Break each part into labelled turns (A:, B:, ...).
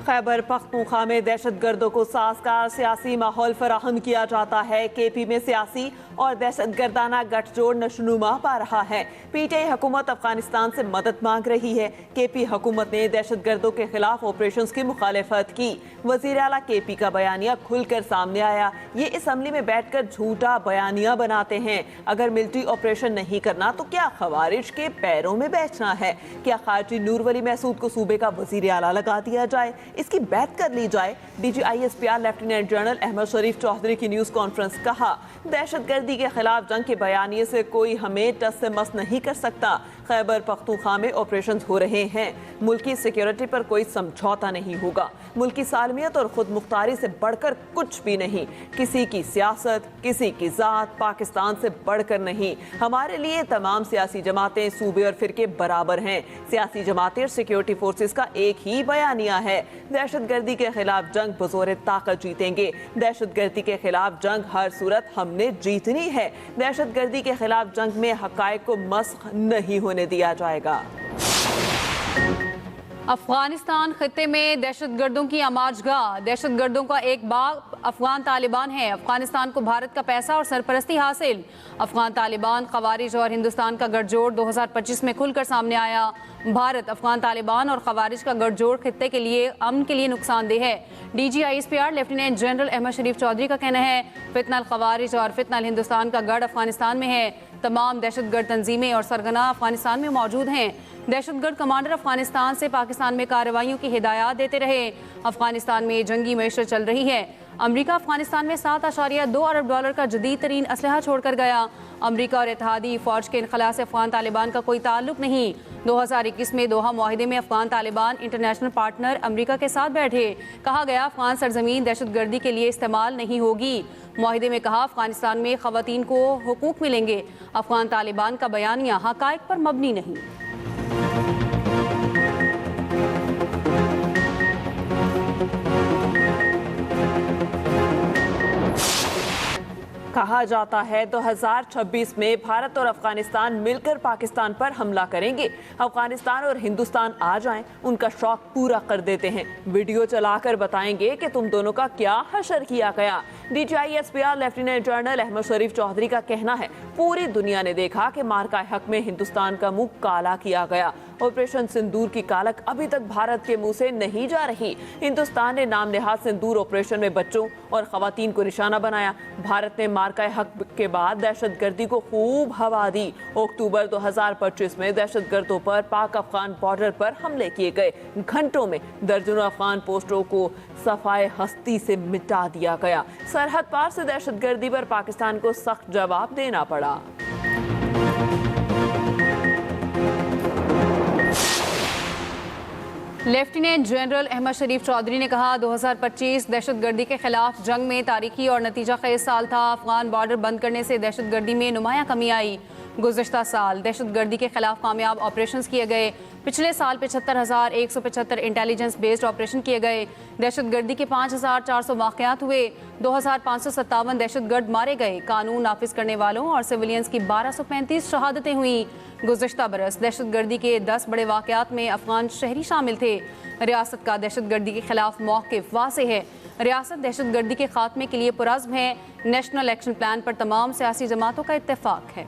A: खैबर पख्तूनख्वा में दहशतगर्दों को साजगार सियासी माहौल फराहम किया जाता है। केपी में सियासी और दहशतगर्दाना गठजोड़ नशनुमा पा रहा है। पीटीआई हुकूमत अफगानिस्तान से मदद मांग रही है। केपी हुकूमत ने दहशतगर्दों के खिलाफ ऑपरेशन की मुखालिफत की। वजीर आला केपी का बयानिया खुलकर सामने आया। ये असम्बली में बैठकर झूठा बयानिया बनाते हैं। अगर मिलिट्री ऑपरेशन नहीं करना तो क्या खवारिज के पैरों में बैठना है? क्या खारजी नूर वली महसूद को सूबे का वजीर आला लगा दिया जाए, इसकी बैत कर ली जाए? DGISPR लेफ्टिनेंट जनरल अहमद शरीफ चौधरी की न्यूज कॉन्फ्रेंस। कहा, दहशतगर्दी के खिलाफ जंग के बयानिए से कोई हमें टस से मस नहीं कर सकता। खैबर पख्तूनख्वा में ऑपरेशन हो रहे हैं। मुल्की सिक्योरिटी पर कोई समझौता नहीं होगा। मुल्की सालमियत और खुद मुख्तारी से बढ़कर कुछ भी नहीं। किसी की सियासत, किसी की जात पाकिस्तान से बढ़कर नहीं। हमारे लिए तमाम सियासी जमातें, सूबे और फिरके बराबर हैं। सियासी जमातें और सिक्योरिटी फोर्सेस का एक ही बयानिया है, दहशतगर्दी के खिलाफ जंग बज़ोर ताकत जीतेंगे। दहशतगर्दी के खिलाफ जंग हर सूरत हमने जीतनी है। दहशतगर्दी के खिलाफ जंग में हकायक को मस्ख नहीं होने दिया जाएगा।
B: अफगानिस्तान खित्ते में दहशतगर्दों की आमाजगाह, दहशतगर्दों का एक बाग अफगान तालिबान है। अफगानिस्तान को भारत का पैसा और सरपरस्ती हासिल। अफगान तालिबान, खवारिज और हिंदुस्तान का गठजोड़ 2025 में खुलकर सामने आया। भारत, अफगान तालिबान और खवारिज का गठजोड़ खित्ते के लिए अमन के लिए नुकसानदेह है। DGISPR लेफ्टिनेंट जनरल अहमद शरीफ चौधरी का कहना है, फितनल खवारिज और फितनल हिंदुस्तान का गढ़ अफगानिस्तान में है। तमाम दहशतगर्द तंजीमें और सरगना अफगानिस्तान में मौजूद हैं। दहशतगर्द कमांडर अफगानिस्तान से पाकिस्तान में कार्रवाइयों की हिदायत देते रहे। अफगानिस्तान में जंगी मैशत चल रही है। अमरीका अफगानिस्तान में $7.2 अरब का जदीद तरीन असलहा छोड़कर गया। अमरीका और इत्तेहादी फौज के इनखला से अफगान तालिबान का कोई ताल्लुक नहीं। 2021 में दोहा मुआहिदे में अफगान तालिबान इंटरनेशनल पार्टनर अमरीका के साथ बैठे। कहा गया, अफगान सरजमीन दहशतगर्दी के लिए इस्तेमाल नहीं होगी। मुआहिदे में कहा, अफगानिस्तान में खवातीन को हुकूक मिलेंगे। अफगान तालिबान का बयानिया हकायक पर मबनी नहीं।
A: कहा जाता है 2026 में भारत और अफगानिस्तान मिलकर पाकिस्तान पर हमला करेंगे। अफगानिस्तान और हिंदुस्तान आ जाएं, उनका शौक पूरा कर देते हैं। वीडियो चलाकर बताएंगे कि तुम दोनों का क्या हशर किया गया। DGISPR लेफ्टिनेंट जनरल अहमद शरीफ चौधरी का कहना है, पूरी दुनिया ने देखा कि मार्का हक में हिंदुस्तान का मुंह काला किया गया। ऑपरेशन सिंदूर की कालक अभी तक भारत के मुंह से नहीं जा रही। हिंदुस्तान ने नाम नेहाद सिंदूर ऑपरेशन में बच्चों और खवातीन को निशाना बनाया। भारत ने मार्का हक के बाद दहशतगर्दी को खूब हवा दी। अक्टूबर 2025 में दहशतगर्दों पर पाक अफगान बॉर्डर पर हमले किए गए। घंटों में दर्जनों अफगान पोस्टरों को सफाए हस्ती से मिटा दिया गया। सरहद पार से दहशतगर्दी पर पाकिस्तान को सख्त जवाब देना पड़ा।
B: लेफ्टिनेंट जनरल अहमद शरीफ चौधरी ने कहा, 2025 दहशतगर्दी के खिलाफ जंग में तारीखी और नतीजा खेज साल था। अफगान बॉर्डर बंद करने से दहशतगर्दी में नुमाया कमी आई। गुज़श्ता साल दहशतगर्दी के खिलाफ कामयाब ऑपरेशंस किए गए। पिछले साल 75,175 इंटेलिजेंस बेस्ड ऑपरेशन किए गए। दहशतगर्दी के 5,400 वाक़यात हुए। 2,557 दहशतगर्द मारे गए। कानून नाफिज करने वालों और सिविलियंस की 1235 शहादतें हुई। गुज़श्ता बरस दहशतगर्दी के 10 बड़े वाक़यात में अफगान शहरी शामिल थे। रियासत का दहशतगर्दी के खिलाफ मौक़िफ़ वाज़ेह है। रियासत दहशतगर्दी के खात्मे के लिए पुरज़्म है। नेशनल एक्शन प्लान पर तमाम सियासी जमातों का इत्तेफाक है।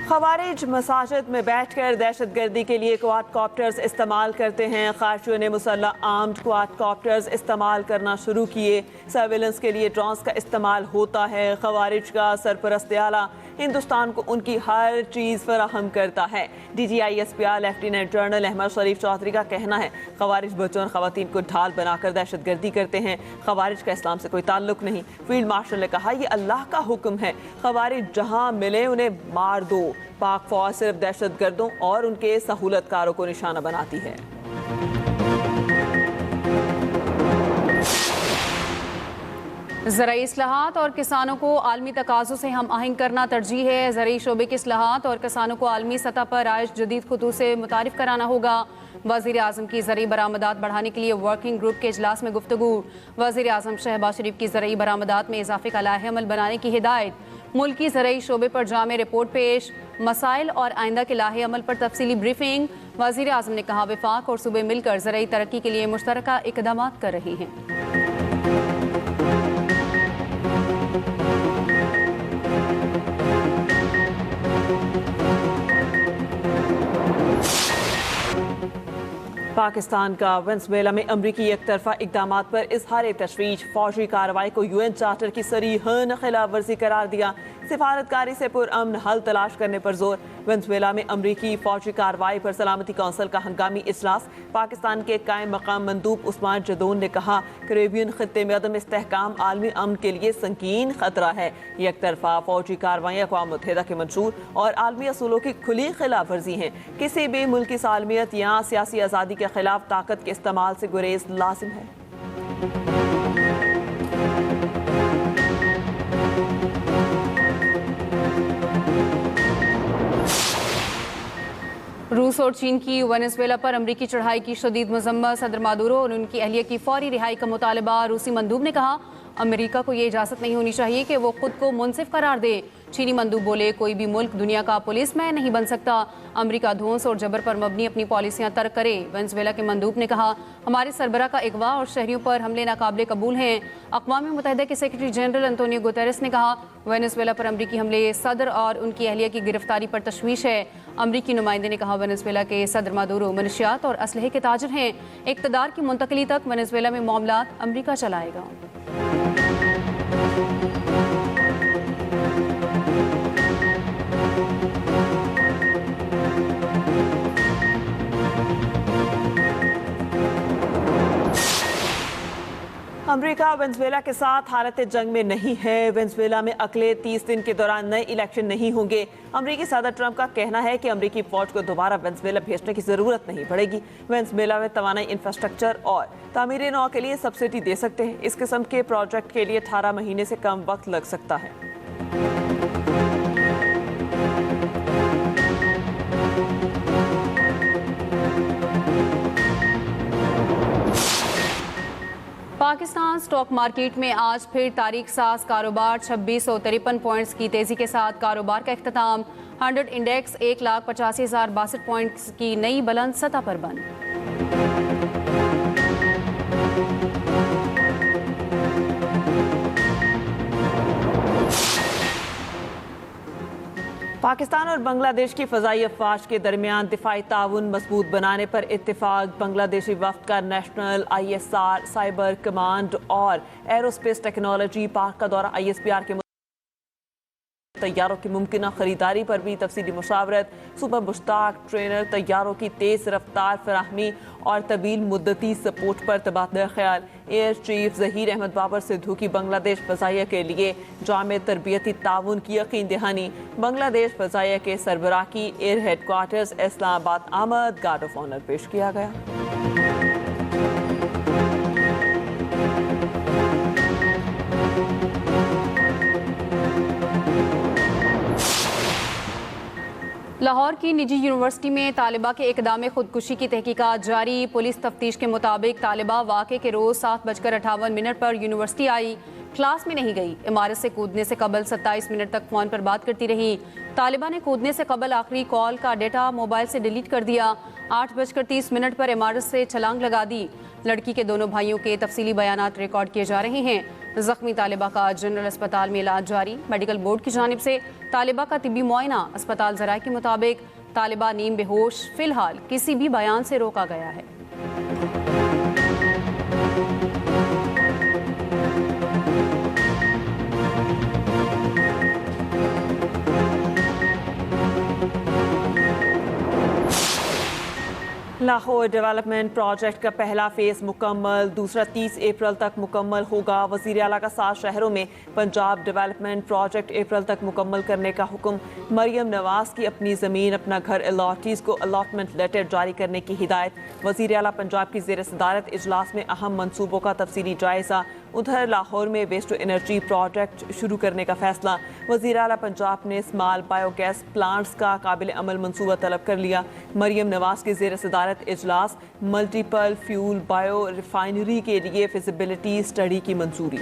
A: खवारिज मसाजिद में बैठकर दहशतगर्दी के लिए क्वाडकॉप्टर्स इस्तेमाल करते हैं। खारजियों ने मुसल्लह आर्म्ड क्वाडकॉप्टर्स इस्तेमाल करना शुरू किए। सर्वेलेंस के लिए ड्रोन्स का इस्तेमाल होता है। खवारिज का सरपरस्त आला हिंदुस्तान को उनकी हर चीज़ फराहम करता है। DGISPR लेफ्टिनेंट जनरल अहमद शरीफ चौधरी का कहना है, खवारिज बच्चों और खवातीन को ढाल बनाकर दहशतगर्दी करते हैं। खवारिज का इस्लाम से कोई ताल्लुक नहीं। फील्ड मार्शल ने कहा, यह अल्लाह का हुक्म है। खवारिज जहां मिले उन्हें मार दो। पाक फौज सिर्फ दहशतगर्दों और उनके सहूलतकारों को निशाना बनाती है।
B: ज़राई इस्लाहात और किसानों को आलमी तकाज़ों से हम आहंग करना तरजीह है। ज़राई शोबे के इस्लाहात और किसानों को आलमी सतह पर आयश जदीद खतूत से मुतारिफ कराना होगा। वज़ीर आज़म की ज़राई बरामदात बढ़ाने के लिए वर्किंग ग्रुप के इजलास में गुफ्तगू। वज़ीर आज़म शहबाज शरीफ की ज़राई बरामदात में इजाफे का लाहे अमल बनाने की हिदायत। मुल्की ज़राई शोबे पर जामे रिपोर्ट पेश, मसाइल और आइंदा के लाहे अमल पर तफसीली ब्रीफिंग। वज़ीर आज़म ने कहा वफाक और सूबे मिलकर ज़राई तरक्की के लिए मुश्तरका इक़दाम कर रहे हैं।
A: पाकिस्तान का वेनेज़ुएला में अमरीकी एकतरफा इक़दामात पर इजहार तशवीश। फौजी कार्रवाई को UN चार्टर की सरीहन खिलाफ वर्जी करार दिया। सिफारतकारी से पुरअमन हल तलाश करने पर जोर। वेनेज़ुएला में अमरीकी फौजी कार्रवाई पर सलामती कौंसिल का हंगामी इजलास। पाकिस्तान के कायम मकाम मंदूब उस्मान जदौन ने कहा कैरेबियन खित्ते में अदम इस्तेहकाम आलमी अमन के लिए संगीन खतरा है। एकतरफा फौजी कार्रवाइयाँ अक़वाम मुत्तहिदा के मंशूर और आलमी असूलों की खुली खिलाफ वर्जी हैं। किसी भी मुल्क की सालमियत या सियासी आज़ादी के खिलाफ ताकत के इस्तेमाल से गुरेज लाजिम है।
B: रूस और चीन की वेनेज़ुएला पर अमरीकी चढ़ाई की शदीद मजम्मत। सदर मादुरो और उनकी अहलिया की फौरी रिहाई का मुतालबा। रूसी मंदूब ने कहा अमेरिका को ये इजाज़त नहीं होनी चाहिए कि वो खुद को मुनसिफ करार दे। चीनी मंदूब बोले कोई भी मुल्क दुनिया का पुलिसमैन नहीं बन सकता। अमेरिका धौंस और जबर पर मबनी अपनी पॉलिसियां तर्क करे। वेनेज़ुएला के मंदूब ने कहा हमारे सरबरा का अगवा और शहरियों पर हमले नाकाबिले कबूल हैं। अक़वाम मुत्तहिदा के सेक्रेटरी जनरल एंटोनियो गुतेरेस ने कहा वेनेज़ुएला पर अमरीकी हमले सदर और उनकी अहलिया की गिरफ्तारी पर तशवीश है। अमरीकी नुमाइंदे ने कहा वेनेज़ुएला के सदर मादुरो मनशियात और असलहे के ताजिर हैं। इक़्तिदार की मुंतकली तक वेनेज़ुएला में मामलात अमरीका चलाएगा।
A: अमेरिका वेनेज़ुएला के साथ हालत जंग में नहीं है। वेनेज़ुएला में अगले 30 दिन के दौरान नए इलेक्शन नहीं होंगे। अमेरिकी सदर ट्रंप का कहना है कि अमेरिकी फौज को दोबारा वेनेज़ुएला भेजने की जरूरत नहीं पड़ेगी। वेनेज़ुएला में तवानाई इंफ्रास्ट्रक्चर और तामीर नौ के लिए सब्सिडी दे सकते हैं। इस किस्म के प्रोजेक्ट के लिए 18 महीने से कम वक्त लग सकता है।
B: पाकिस्तान स्टॉक मार्केट में आज फिर तारीख साज कारोबार 2653 पॉइंट्स की तेजी के साथ कारोबार का इख्तिताम। 100 इंडेक्स 1,85,062 पॉइंट्स की नई बुलंद सतह पर बंद।
A: पाकिस्तान और बांग्लादेश की फ़ज़ाई अफ़वाज के दरमियान दिफाई ताउन मजबूत बनाने पर इत्तेफाक। बांग्लादेशी वफ़द का नेशनल ISR, साइबर कमांड और एरोस्पेस टेक्नोलॉजी पार्क का दौरा। ISPR के तैयारों की मुमकिन खरीदारी पर भी तफसीली मुशावरत। सुपर मुश्ताक ट्रेनर तैयारों की तेज़ रफ्तार फराहमी और तवील मुद्दती सपोर्ट पर तबादला ख्याल। एयर चीफ ज़हीर अहमद बाबर सिद्धू की बांग्लादेश फ़ज़ाइया के लिए जामे तरबियती ताउन की यकीन दहानी। बांग्लादेश फ़ज़ाइया के सरबराह की एयर हेडक्वार्टर्स इस्लामाबाद आमद गार्ड ऑफ ऑनर पेश किया गया।
B: लाहौर की निजी यूनिवर्सिटी में तालिबा के इक़दाम खुदकुशी की तहकीकात जारी। पुलिस तफ्तीश के मुताबिक तालिबा वाक़े के रोज़ 7:58 पर यूनिवर्सिटी आई, क्लास में नहीं गई। इमारत से कूदने से कबल 27 मिनट तक फ़ोन पर बात करती रही। तालिबा ने कूदने से कबल आखिरी कॉल का डेटा मोबाइल से डिलीट कर दिया। 8:30 पर इमारत से छलांग लगा दी। लड़की के दोनों भाइयों के तफसीली बयानात रिकॉर्ड किए जा रहे हैं। जख्मी तालिबा का जनरल अस्पताल में इलाज जारी। मेडिकल बोर्ड की जानिब से तालिबा का तिब्बी मुआयना। अस्पताल ज़राए के मुताबिक तालिबा नीम बेहोश, फिलहाल किसी भी बयान से रोका गया है।
A: लाहौर डेवलपमेंट प्रोजेक्ट का पहला फेज़ मुकम्मल, दूसरा 30 अप्रैल तक मुकम्मल होगा। वज़ीर आला का 7 शहरों में पंजाब डेवलपमेंट प्रोजेक्ट अप्रैल तक मुकम्मल करने का हुक्म। मरियम नवाज़ की अपनी ज़मीन अपना घर अलॉटीज़ को अलॉटमेंट लेटर जारी करने की हिदायत। वज़ीर आला पंजाब की ज़ेर सदारत इजलास में अहम मनसूबों का तफसीली जायज़ा। उधर लाहौर में वेस्ट टू एनर्जी प्रोजेक्ट शुरू करने का फैसला। वज़ीर आला पंजाब ने स्मॉल बायोगैस प्लांट्स का काबिल अमल मंसूबा तलब कर लिया। मरियम नवाज की ज़ेर सदारत इजलास। मल्टीपल फ्यूल बायो रिफाइनरी के लिए फिजिबिलिटी स्टडी की मंजूरी।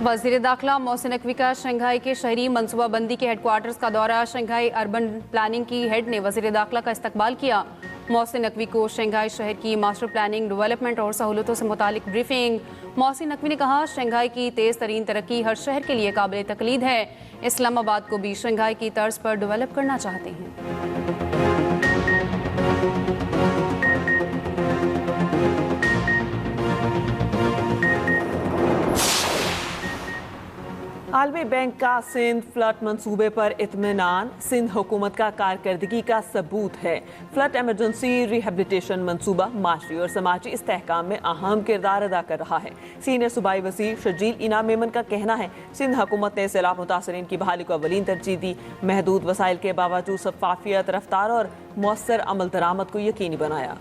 B: वज़ीर दाखिला मोहसिन नकवी का शंघाई के शहरी मनसूबाबंदी के हेडक्वार्टर्स का दौरा। शंघाई अर्बन प्लानिंग की हेड ने वज़ीर दाखिला का इस्तकबाल किया। मोहसिन नकवी को शंघाई शहर की मास्टर प्लानिंग, डेवलपमेंट और सहूलतों से मुतालिक ब्रीफिंग। मोहसिन नकवी ने कहा, शंघाई की तेज़ तरीन तरक्की हर शहर के लिए काबिल तकलीद है। इस्लामाबाद को भी शंघाई की तर्ज पर डेवलप करना चाहते हैं।
A: आलमी बैंक का सिंध फ्लड मंसूबे पर इत्मीनान। सिंध हुकूमत का कारकर्दगी का सबूत है। फ्लड एमरजेंसी रिहेबिलिटेशन मंसूबा माशी और समाजी इस्तेहकाम में अहम किरदार अदा कर रहा है। सीनियर सूबाई वज़ीर शजील इनाम मेमन का कहना है, सिंध हुकूमत ने सैलाब मुतासरीन की बहाली को अवलीन तरजीह दी। महदूद वसाइल के बावजूद शफाफियत, रफ्तार और मौसर अमल दरामद को यकीनी बनाया।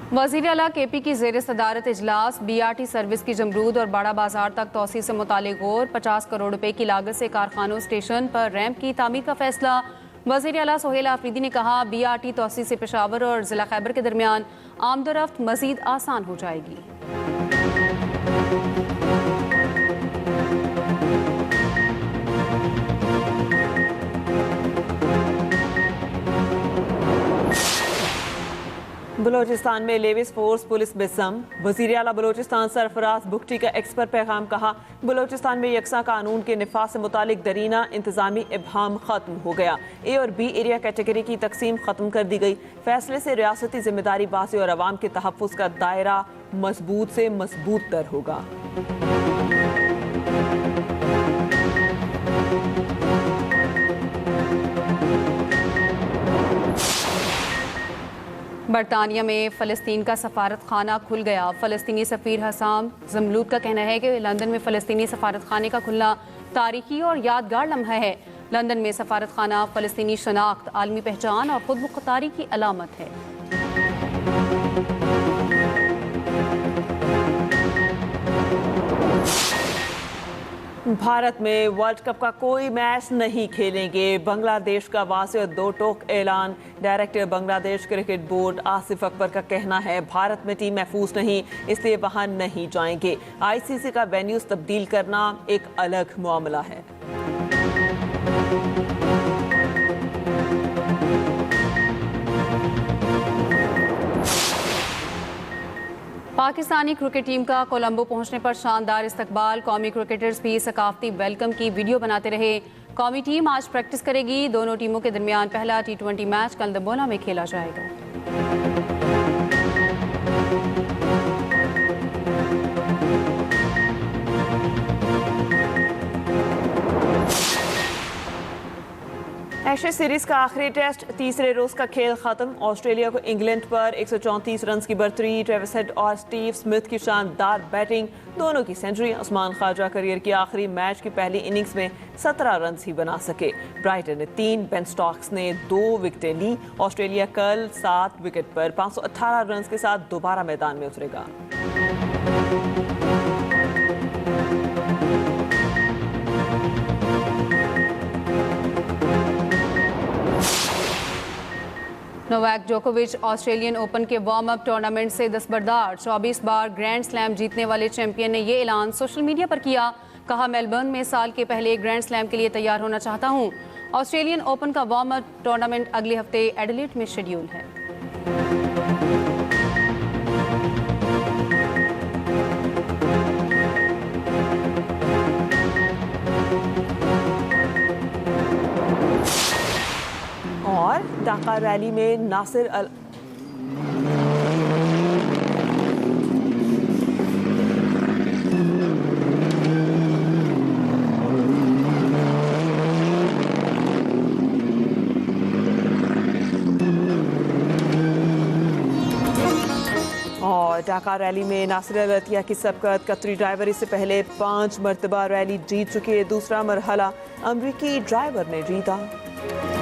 B: वज़ीर आला KP की ज़ेर सदारत इजलास। BRT सर्विस की जमरूद और बड़ा बाजार तक तोसी से मुतालिक गौर। 50 करोड़ रुपए की लागत से कारखानों स्टेशन पर रैंप की तामीर का फैसला। वज़ीर आला सोहेल आफरीदी ने कहा, BRT तोसी से पेशावर और ज़िला खैबर के दरमियान आमदोरफ्त मज़ीद आसान हो जाएगी।
A: बलोचिस्तान में लेविस फोर्स पुलिस बेसम। वज़ीर आला बलोचिस्तान सरफराज बुख्ती का एक्स पर पैगाम। कहा, बलोचिस्तान में यकसा कानून के निफाज से मुतालिक दरीना इंतजामी इबहम खत्म हो गया। A और B एरिया कैटेगरी की तकसीम खत्म कर दी गई। फैसले से रियासती जिम्मेदारी बाजी और अवाम के तहफ़्फ़ुज़ का दायरा मजबूत से मजबूत तर होगा।
B: बरतानिया में फ़लस्तीन का सफारत खाना खुल गया। फ़लस्तीनी सफ़ीर हसाम जमलूद का कहना है कि लंदन में फ़लस्तीनी सफारत खाने का खुलना तारीखी और यादगार लम्हा है। लंदन में सफारत खाना फ़लस्तीनी शनाख्त, आलमी पहचान और खुद मुख्तारी की अलामत है।
A: भारत में वर्ल्ड कप का कोई मैच नहीं खेलेंगे। बांग्लादेश का वाज़ेह 2 टोक ऐलान। Director Bangladesh cricket board Asif Akbar का कहना है, भारत में टीम महफूज नहीं, इसलिए वहां नहीं जाएंगे। ICC का वेन्यूज तब्दील करना एक अलग मामला है।
B: पाकिस्तानी क्रिकेट टीम का कोलंबो पहुंचने पर शानदार इस्तकबाल। कौमी क्रिकेटर्स भी सकाफती वेलकम की वीडियो बनाते रहे। कौमी टीम आज प्रैक्टिस करेगी। दोनों टीमों के दरमियान पहला T20 मैच कलंबोला में खेला जाएगा। एशेज सीरीज का आखिरी टेस्ट, तीसरे रोज का खेल खत्म। ऑस्ट्रेलिया को इंग्लैंड पर 134 रन की बढ़तरी। ट्रेविस हेड और स्टीव स्मिथ की शानदार बैटिंग, दोनों की सेंचुरी। उस्मान ख्वाजा करियर की आखिरी मैच की पहली इनिंग्स में 17 रन ही बना सके। ब्राइटन ने 3, बेन स्टोक्स ने 2 विकेटें ली। ऑस्ट्रेलिया कल 7 विकेट पर 518 रन के साथ दोबारा मैदान में उतरेगा। नोवाक जोकोविच ऑस्ट्रेलियन ओपन के वार्म अप टूर्नामेंट से दस्तबरदार। 24 बार ग्रैंड स्लैम जीतने वाले चैंपियन ने ये ऐलान सोशल मीडिया पर किया। कहा, मेलबर्न में साल के पहले ग्रैंड स्लैम के लिए तैयार होना चाहता हूँ। ऑस्ट्रेलियन ओपन का वार्म अप टूर्नामेंट अगले हफ्ते एडिलेड में शेड्यूल है।
A: और ढाका रैली में नासिर अल इलाका रैली में नासिर अल अतिया की सबकत। कतरी ड्राइवर इससे पहले 5 मरतबा रैली जीत चुके। दूसरा मरहला अमरीकी ड्राइवर ने जीता।